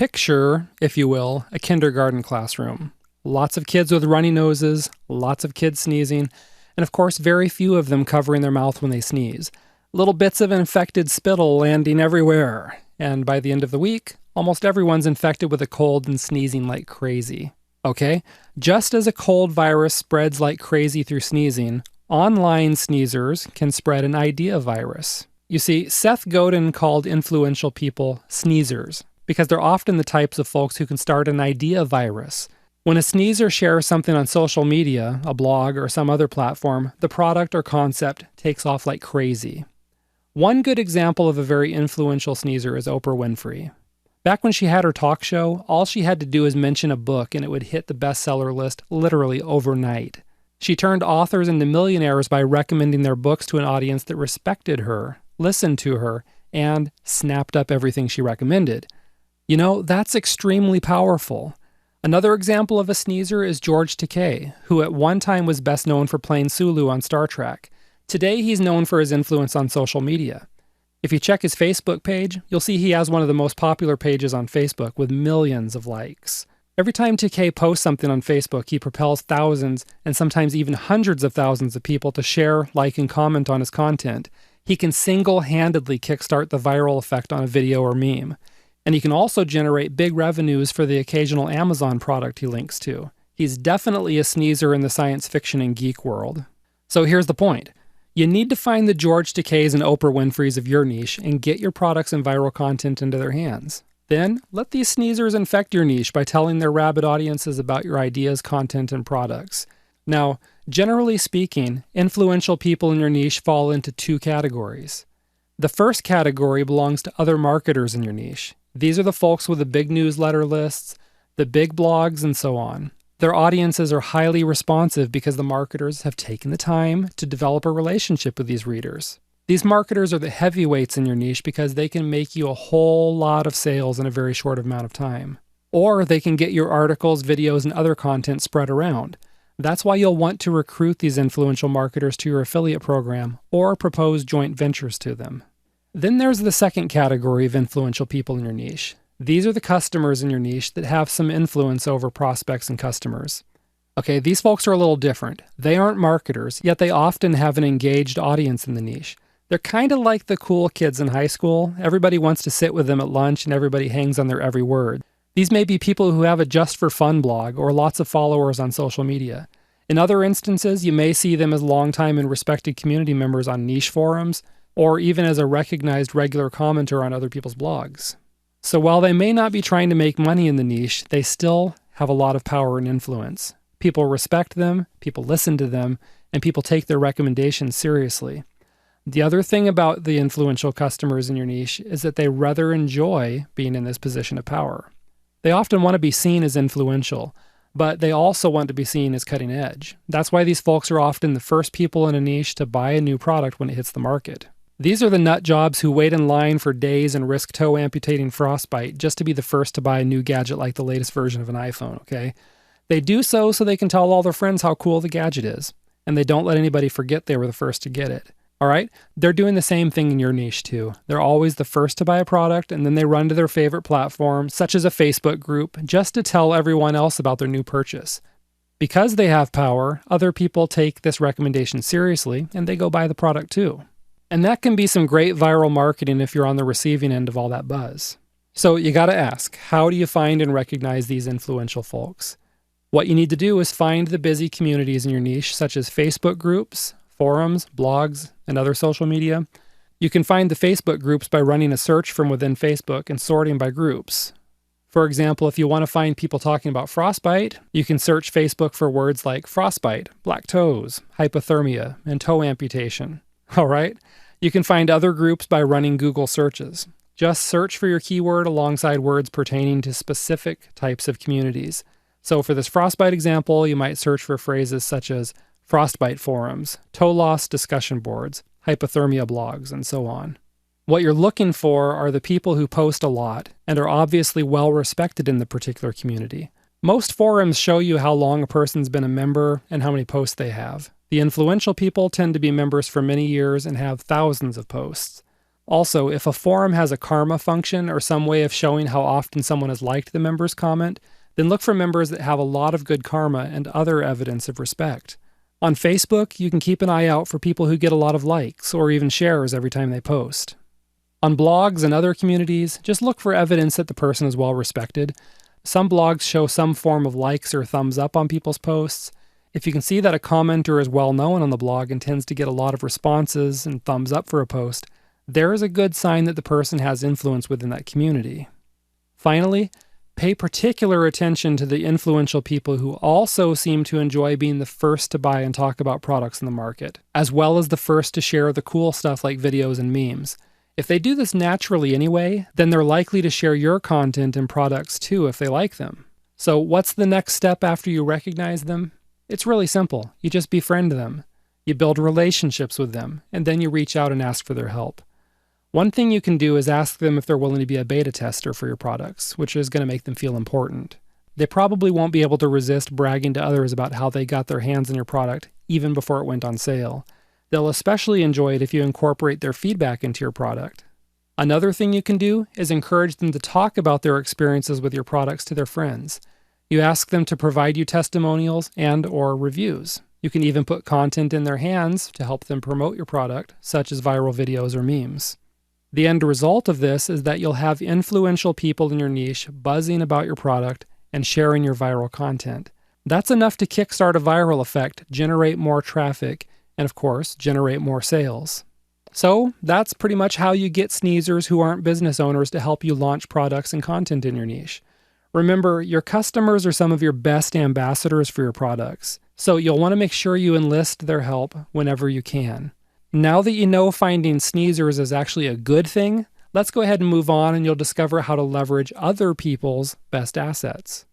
Picture, if you will, a kindergarten classroom. Lots of kids with runny noses, lots of kids sneezing, and of course very few of them covering their mouth when they sneeze. Little bits of infected spittle landing everywhere. And by the end of the week, almost everyone's infected with a cold and sneezing like crazy. Okay? Just as a cold virus spreads like crazy through sneezing, online sneezers can spread an idea virus. You see, Seth Godin called influential people sneezers because they're often the types of folks who can start an idea virus. When a sneezer shares something on social media, a blog or some other platform, the product or concept takes off like crazy. One good example of a very influential sneezer is Oprah Winfrey. Back when she had her talk show, all she had to do was mention a book and it would hit the bestseller list literally overnight. She turned authors into millionaires by recommending their books to an audience that respected her, listened to her, and snapped up everything she recommended. You know, that's extremely powerful. Another example of a sneezer is George Takei, who at one time was best known for playing Sulu on Star Trek. Today, he's known for his influence on social media. If you check his Facebook page, you'll see he has one of the most popular pages on Facebook with millions of likes. Every time Takei posts something on Facebook, he propels thousands and sometimes even hundreds of thousands of people to share, like, and comment on his content. He can single-handedly kickstart the viral effect on a video or meme. And he can also generate big revenues for the occasional Amazon product he links to. He's definitely a sneezer in the science fiction and geek world. So here's the point. You need to find the George Takeis and Oprah Winfreys of your niche and get your products and viral content into their hands. Then, let these sneezers infect your niche by telling their rabid audiences about your ideas, content, and products. Now, generally speaking, influential people in your niche fall into two categories. The first category belongs to other marketers in your niche. These are the folks with the big newsletter lists, the big blogs, and so on. Their audiences are highly responsive because the marketers have taken the time to develop a relationship with these readers. These marketers are the heavyweights in your niche because they can make you a whole lot of sales in a very short amount of time. Or they can get your articles, videos, and other content spread around. That's why you'll want to recruit these influential marketers to your affiliate program or propose joint ventures to them. Then there's the second category of influential people in your niche. These are the customers in your niche that have some influence over prospects and customers. Okay, these folks are a little different. They aren't marketers, yet they often have an engaged audience in the niche. They're kind of like the cool kids in high school. Everybody wants to sit with them at lunch and everybody hangs on their every word. These may be people who have a just for fun blog or lots of followers on social media. In other instances, you may see them as longtime and respected community members on niche forums, or even as a recognized regular commenter on other people's blogs. So while they may not be trying to make money in the niche, they still have a lot of power and influence. People respect them, people listen to them, and people take their recommendations seriously. The other thing about the influential customers in your niche is that they rather enjoy being in this position of power. They often want to be seen as influential, but they also want to be seen as cutting edge. That's why these folks are often the first people in a niche to buy a new product when it hits the market. These are the nut jobs who wait in line for days and risk toe amputating frostbite just to be the first to buy a new gadget like the latest version of an iPhone, okay? They do so they can tell all their friends how cool the gadget is, and they don't let anybody forget they were the first to get it. All right? They're doing the same thing in your niche too. They're always the first to buy a product, and then they run to their favorite platform, such as a Facebook group, just to tell everyone else about their new purchase. Because they have power, other people take this recommendation seriously, and they go buy the product too. And that can be some great viral marketing if you're on the receiving end of all that buzz. So you gotta ask, how do you find and recognize these influential folks? What you need to do is find the busy communities in your niche, such as Facebook groups, forums, blogs, and other social media. You can find the Facebook groups by running a search from within Facebook and sorting by groups. For example, if you want to find people talking about frostbite, you can search Facebook for words like frostbite, black toes, hypothermia, and toe amputation. All right? You can find other groups by running Google searches. Just search for your keyword alongside words pertaining to specific types of communities. So for this frostbite example, you might search for phrases such as frostbite forums, toe loss discussion boards, hypothermia blogs, and so on. What you're looking for are the people who post a lot and are obviously well respected in the particular community. Most forums show you how long a person's been a member and how many posts they have. The influential people tend to be members for many years and have thousands of posts. Also, if a forum has a karma function or some way of showing how often someone has liked the member's comment, then look for members that have a lot of good karma and other evidence of respect. On Facebook, you can keep an eye out for people who get a lot of likes or even shares every time they post. On blogs and other communities, just look for evidence that the person is well respected. Some blogs show some form of likes or thumbs up on people's posts. If you can see that a commenter is well known on the blog and tends to get a lot of responses and thumbs up for a post, there is a good sign that the person has influence within that community. Finally, pay particular attention to the influential people who also seem to enjoy being the first to buy and talk about products in the market, as well as the first to share the cool stuff like videos and memes. If they do this naturally anyway, then they're likely to share your content and products too if they like them. So what's the next step after you recognize them? It's really simple. You just befriend them. You build relationships with them, and then you reach out and ask for their help. One thing you can do is ask them if they're willing to be a beta tester for your products, which is going to make them feel important. They probably won't be able to resist bragging to others about how they got their hands on your product even before it went on sale. They'll especially enjoy it if you incorporate their feedback into your product. Another thing you can do is encourage them to talk about their experiences with your products to their friends. You ask them to provide you testimonials and/or reviews. You can even put content in their hands to help them promote your product, such as viral videos or memes. The end result of this is that you'll have influential people in your niche buzzing about your product and sharing your viral content. That's enough to kickstart a viral effect, generate more traffic, and of course, generate more sales. So that's pretty much how you get sneezers who aren't business owners to help you launch products and content in your niche. Remember, your customers are some of your best ambassadors for your products, so you'll want to make sure you enlist their help whenever you can. Now that you know finding sneezers is actually a good thing, let's go ahead and move on and you'll discover how to leverage other people's best assets.